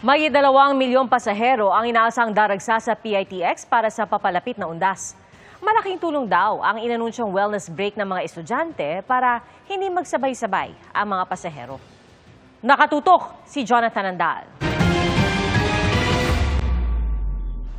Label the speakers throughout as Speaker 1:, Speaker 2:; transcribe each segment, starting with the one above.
Speaker 1: May 2 milyong pasahero ang inaasang daragsa sa PITX para sa papalapit na undas. Malaking tulong daw ang inanunsyong wellness break ng mga estudyante para hindi magsabay-sabay ang mga pasahero. Nakatutok si Jonathan Andal.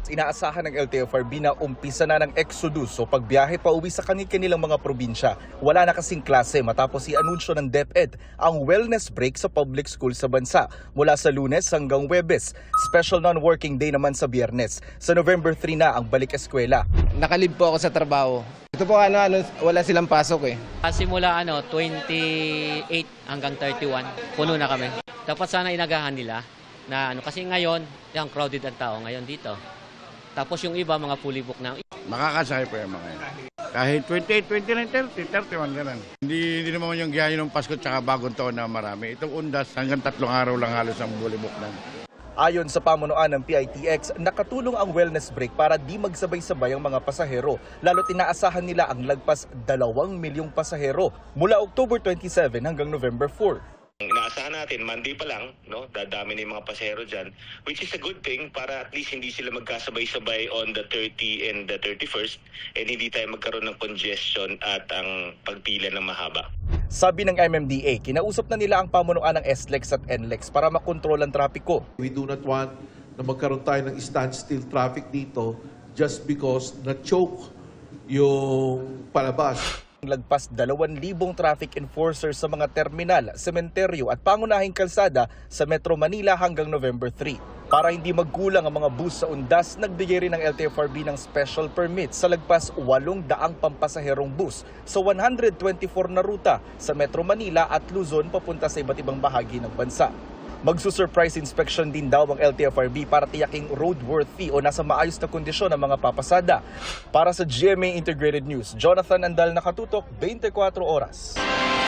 Speaker 2: Inaasahan ng LTFRB na umpisa na ng exodus o pagbiyahe pa uwi sa kanilang mga probinsya. Wala na kasing klase matapos i-anunsyo ng DepEd ang wellness break sa public school sa bansa mula sa Lunes hanggang Huwebes. Special non-working day naman sa Biyernes. Sa November 3 na ang balik eskwela.
Speaker 3: Nakalib po ako sa trabaho. Ito po wala silang pasok eh.
Speaker 4: Simula 28 hanggang 31, puno na kami. Dapat sana inagahan nila na kasi ngayon, yung crowded ang tao ngayon dito. Tapos yung iba, mga fully book na.
Speaker 5: Makakasakay pa yung mga yan. Kahit 28, 29, 30, 31, ganun. Hindi naman yung giyahin ng Pasko tsaka bagong taon na marami. Itong undas, hanggang 3 araw lang halos ang fully book na.
Speaker 2: Ayon sa pamunuan ng PITX, nakatulong ang wellness break para di magsabay-sabay ang mga pasahero. Lalo't inaasahan nila ang lagpas 2 milyong pasahero mula October 27 hanggang November 4.
Speaker 6: Inaasahan natin, Monday pa lang, no, dadami na yung mga pasahero dyan, which is a good thing para at least hindi sila magkasabay-sabay on the 30 and the 31st and hindi tayo magkaroon ng congestion at ang pagpila ng mahaba.
Speaker 2: Sabi ng MMDA, kinausap na nila ang pamunuan ng SLEX at NLEX para makontrol ang trapiko.
Speaker 7: We do not want na magkaroon tayo ng standstill traffic dito just because na-choke yung palabas.
Speaker 2: Lagpas 2,000 traffic enforcers sa mga terminal, sementeryo at pangunahing kalsada sa Metro Manila hanggang November 3. Para hindi magkulang ang mga bus sa undas, nagbigay rin ng LTFRB ng special permit sa lagpas 800 pampasaherong bus sa 124 na ruta sa Metro Manila at Luzon papunta sa iba't ibang bahagi ng bansa. Magsusurprise inspection din daw ang LTFRB para tiyaking roadworthy o nasa maayos na kondisyon ang mga papasada. Para sa GMA Integrated News, Jonathan Andal, nakatutok, 24 oras.